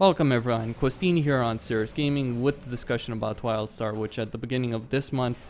Welcome everyone, Costin here on Serious Gaming with the discussion about Wildstar, which at the beginning of this month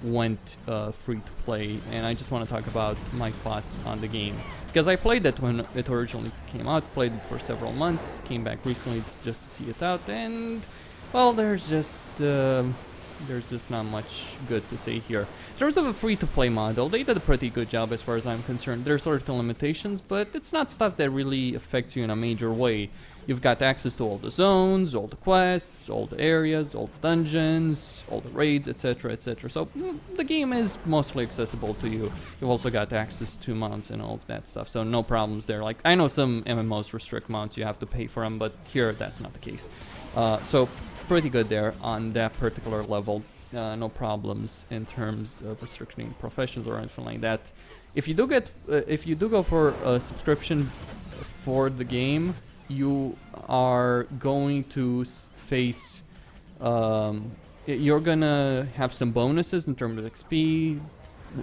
went free to play, and I just want to talk about my thoughts on the game. Because I played it when it originally came out, played it for several months, came back recently just to see it out, and well, there's just not much good to say here. In terms of a free-to-play model, they did a pretty good job as far as I'm concerned. There's certain limitations, but it's not stuff that really affects you in a major way. You've got access to all the zones, all the quests, all the areas, all the dungeons, all the raids, etc, etc. So the game is mostly accessible to you. You've also got access to mounts and all of that stuff, so no problems there. Like, I know some MMOs restrict mounts, you have to pay for them, but here that's not the case. So pretty good there on that particular level. No problems in terms of restricting professions or anything like that. If you do go for a subscription for the game, you are going to face you're gonna have some bonuses in terms of XP,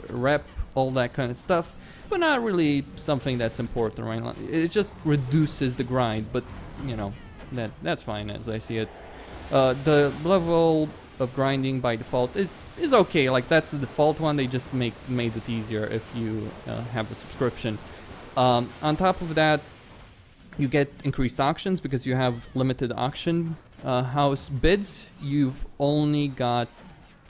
rep, all that kind of stuff, but not really something that's important right now. It just reduces the grind, but you know, that's fine as I see it. The level of grinding by default is okay. Like, that's the default one. They just made it easier if you have a subscription. On top of that, you get increased auctions because you have limited auction house bids. You've only got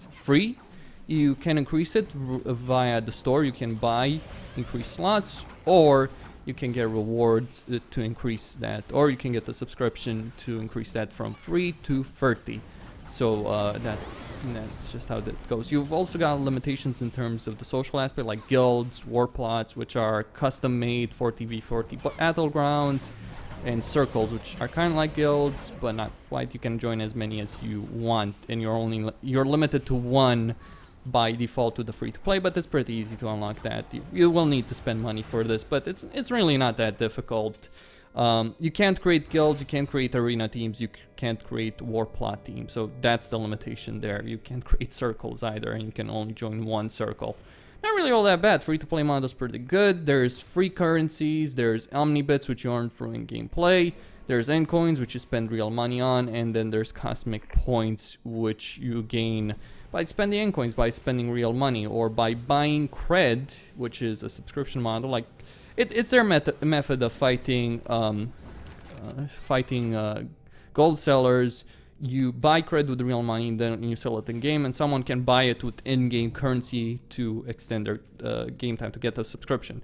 free. You can increase it via the store. You can buy increased slots, or you can get rewards to increase that, or you can get the subscription to increase that from free to 30. So that's just how that goes. You've also got limitations in terms of the social aspect, like guilds, war plots, which are custom made 40v40 battlegrounds, and circles, which are kind of like guilds but not quite. You can join as many as you want, and you're limited to one by default to the free-to-play, but it's pretty easy to unlock that. You will need to spend money for this, but it's really not that difficult. You can't create guilds, you can't create arena teams, you can't create war plot teams, so that's the limitation there. You can't create circles either, and you can only join one circle. Not really all that bad. Free-to-play model's pretty good. There's free currencies, there's omnibits, which you earn through in-game play, there's endcoins, which you spend real money on, and then there's cosmic points, which you gain by spending endcoins, by spending real money, or by buying cred, which is a subscription model. Like, it's their method of fighting gold sellers. You buy cred with real money, and then you sell it in game, and someone can buy it with in-game currency to extend their game time to get a subscription.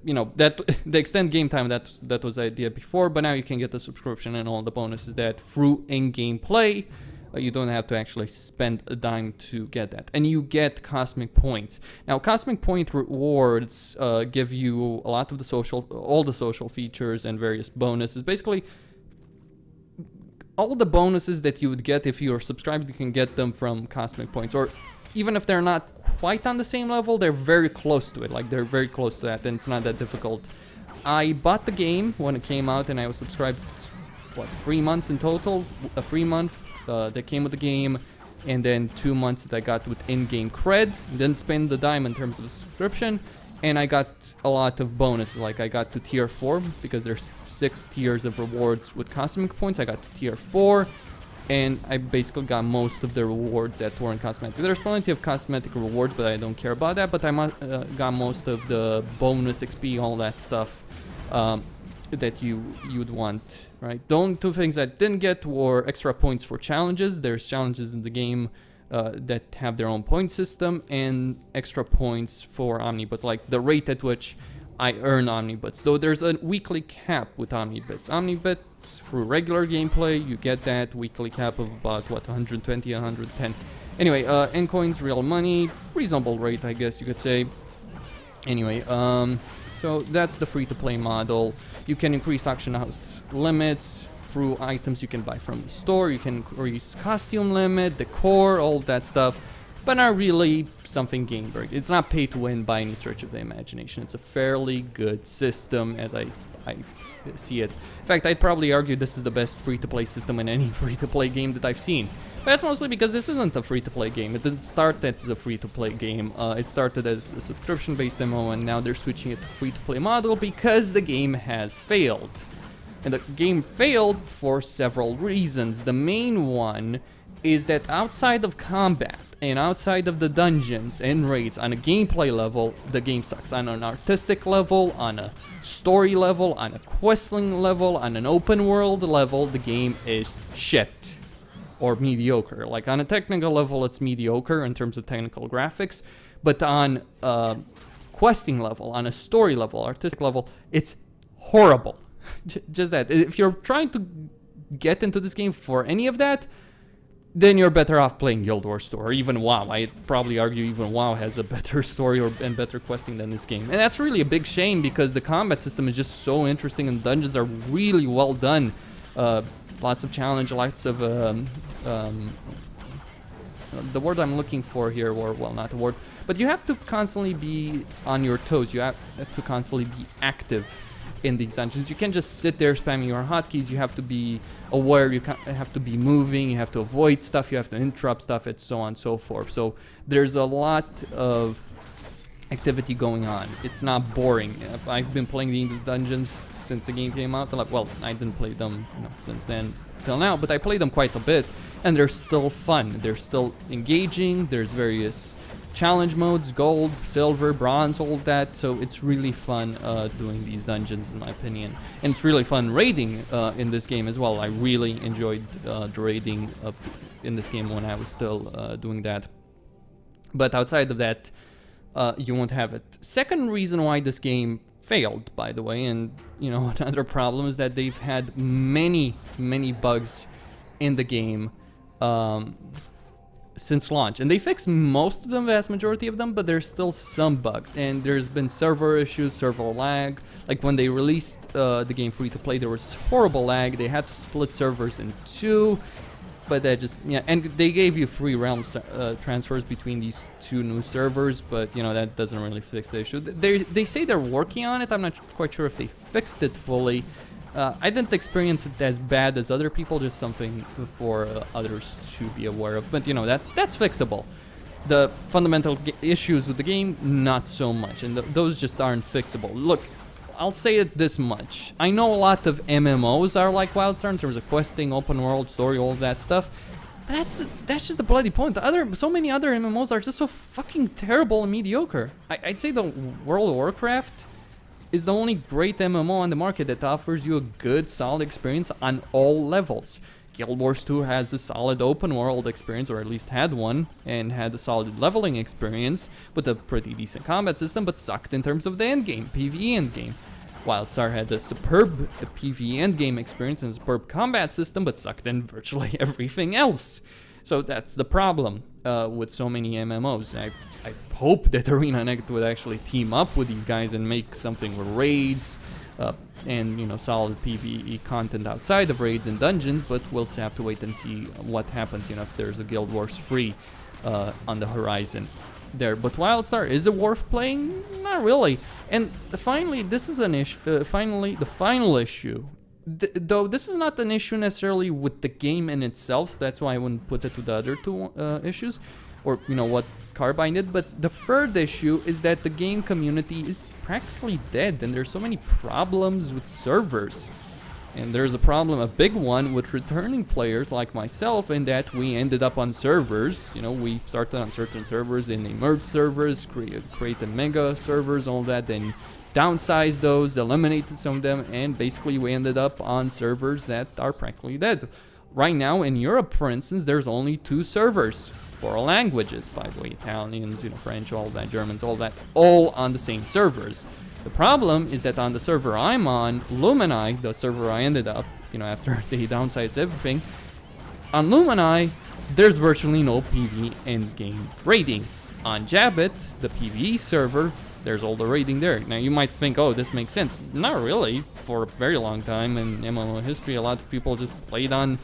You know, that the extend game time, that was the idea before, but now you can get the subscription and all the bonuses that through in-game play. You don't have to actually spend a dime to get that, and you get cosmic points. Now, cosmic point rewards give you a lot of all the social features and various bonuses. Basically, all the bonuses that you would get if you're subscribed, you can get them from cosmic points, or even if they're not quite on the same level, they're very close to it. Like, they're very close to that, and it's not that difficult. I bought the game when it came out, and I was subscribed, what, 3 months in total? A free month that came with the game, and then 2 months that I got with in-game cred. Didn't spend the dime in terms of a subscription, and I got a lot of bonuses. Like, I got to tier 4 because there's 6 tiers of rewards with cosmic points. I got to tier 4, and I basically got most of the rewards that weren't cosmetic. There's plenty of cosmetic rewards, but I don't care about that. But I got most of the bonus XP, all that stuff that you'd want, right? The only two things I didn't get were extra points for challenges. There's challenges in the game that have their own point system, and extra points for omnibus, like the rate at which I earn omnibits. Though there's a weekly cap with omnibits. Omnibits through regular gameplay, you get that weekly cap of about, what, 120, 110. Anyway, endcoins, real money, reasonable rate, I guess you could say. Anyway, so that's the free-to-play model. You can increase auction house limits through items you can buy from the store. You can increase costume limit, decor, all that stuff, but not really something game-breaking. It's not pay to win by any stretch of the imagination. It's a fairly good system as I see it. In fact, I'd probably argue this is the best free-to-play system in any free-to-play game that I've seen. But that's mostly because this isn't a free-to-play game. It didn't start as a free-to-play game. It started as a subscription-based MMO, and now they're switching it to free-to-play model because the game has failed. And the game failed for several reasons. The main one is that outside of combat and outside of the dungeons and raids, on a gameplay level, the game sucks. On an artistic level, on a story level, on a questing level, on an open world level, the game is shit. Or mediocre. Like, on a technical level, it's mediocre in terms of technical graphics. But on a questing level, on a story level, artistic level, it's horrible. Just that. If you're trying to get into this game for any of that, then you're better off playing Guild Wars 2 or even WoW. I'd probably argue even WoW has a better story and better questing than this game. And that's really a big shame because the combat system is just so interesting and dungeons are really well done. Lots of challenge, lots of... the word I'm looking for here, or, well, not the word, but you have to constantly be on your toes. You have to constantly be active in these dungeons. You can't just sit there spamming your hotkeys. You have to be aware, you have to be moving, you have to avoid stuff, you have to interrupt stuff, and so on and so forth. So there's a lot of activity going on. It's not boring. I've been playing these dungeons since the game came out. Well, I didn't play them, since then till now, but I played them quite a bit, and they're still fun. They're still engaging. There's various challenge modes, gold, silver, bronze, all that. So it's really fun doing these dungeons, in my opinion. And it's really fun raiding in this game as well. I really enjoyed the raiding in this game when I was still doing that. But outside of that, you won't have it. Second reason why this game failed, by the way, and another problem is that they've had many bugs in the game since launch, and they fixed most of them, vast majority of them, but there's still some bugs, and there's been server issues, server lag. Like when they released the game free to play, there was horrible lag. They had to split servers in two, but that just, and they gave you free realm transfers between these two new servers, but that doesn't really fix the issue. They say they're working on it. I'm not quite sure if they fixed it fully. I didn't experience it as bad as other people, just something for others to be aware of. But that's fixable. The fundamental issues with the game, not so much, and those just aren't fixable. Look, I'll say it this much. I know a lot of MMOs are like Wildstar in terms of questing, open world, story, all that stuff. But that's just a bloody point. So many other MMOs are just so fucking terrible and mediocre. I'd say the World of Warcraft is the only great MMO on the market that offers you a good, solid experience on all levels. Guild Wars 2 has a solid open world experience, or at least had one, and had a solid leveling experience with a pretty decent combat system, but sucked in terms of the endgame, PvE endgame. Wildstar had a superb PvE endgame experience and a superb combat system, but sucked in virtually everything else. So that's the problem with so many MMOs. I hope that ArenaNet would actually team up with these guys and make something with raids and solid PvE content outside of raids and dungeons, but we'll have to wait and see what happens if there's a Guild Wars 3 on the horizon there. But Wildstar, is it worth playing? Not really. And finally, this is an issue. Finally, the final issue. Though this is not an issue necessarily with the game in itself, so that's why I wouldn't put it to the other two issues, or what Carbine did. But the third issue is that the game community is practically dead, and there's so many problems with servers. And there's a big one, with returning players like myself, in that we ended up on servers. We started on certain servers, and they merged servers, created mega servers, all that, then downsized those, eliminated some of them, and basically we ended up on servers that are practically dead. Right now in Europe, for instance, there's only 2 servers for all languages, by the way, Italians, French, all that, Germans, all that, all on the same servers. The problem is that on the server I'm on, Lumini, the server I ended up, after they downsized everything, on Lumini, there's virtually no PvE endgame raiding. On Jabit, the PvE server, there's all the raiding there. Now you might think, oh, this makes sense. Not really. For a very long time in MMO history, a lot of people just played on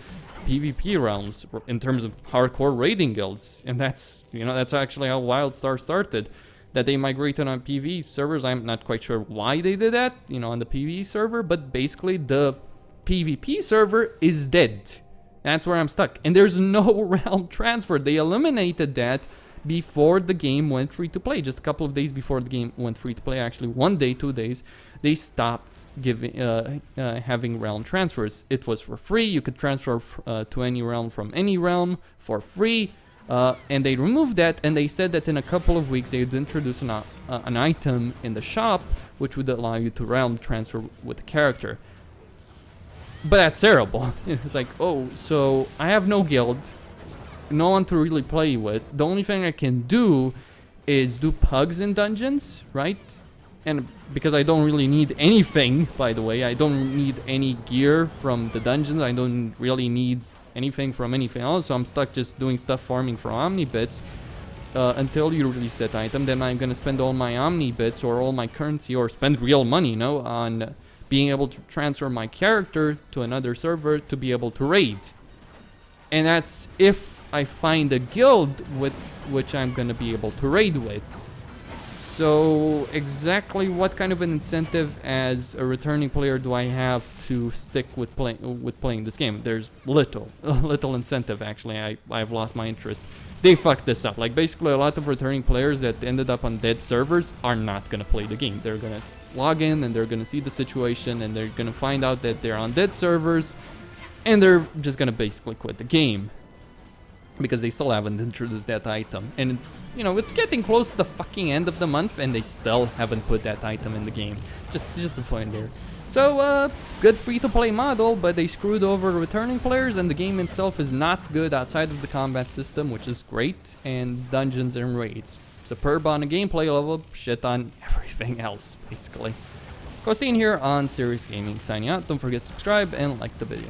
PvP realms in terms of hardcore raiding guilds, and that's that's actually how Wildstar started. That they migrated on PvE servers. I'm not quite sure why they did that, on the PvE server, but basically the PvP server is dead. That's where I'm stuck, and there's no realm transfer. They eliminated that before the game went free to play. Just a couple of days before the game went free to play, actually 1 day, 2 days, they stopped having realm transfers. It was for free. You could transfer to any realm from any realm for free. And they removed that, and they said that in a couple of weeks they would introduce an item in the shop which would allow you to realm transfer with the character. But that's terrible. It's like, oh, so I have no guild, no one to really play with. The only thing I can do is do pugs in dungeons, right? And because I don't really need anything, by the way, I don't need any gear from the dungeons. I don't really need anything from anything else, so I'm stuck just doing stuff farming for Omni bits until you release that item. Then I'm gonna spend all my Omni bits or all my currency or spend real money, you know, on being able to transfer my character to another server to be able to raid. And that's if I find a guild with which I'm gonna be able to raid with. So exactly what kind of an incentive as a returning player do I have to stick with playing this game? There's little incentive, actually. I've lost my interest. They fucked this up. Like, basically a lot of returning players that ended up on dead servers are not gonna play the game. They're gonna log in and they're gonna see the situation and they're gonna find out that they're on dead servers and they're just gonna basically quit the game because they still haven't introduced that item. And you know, it's getting close to the fucking end of the month and they still haven't put that item in the game. Just a point there. So good free-to-play model, but they screwed over returning players, and the game itself is not good outside of the combat system, which is great, and dungeons and raids. Superb on the gameplay level, shit on everything else, basically. Costin here on Serious Gaming, signing out. Don't forget to subscribe and like the video.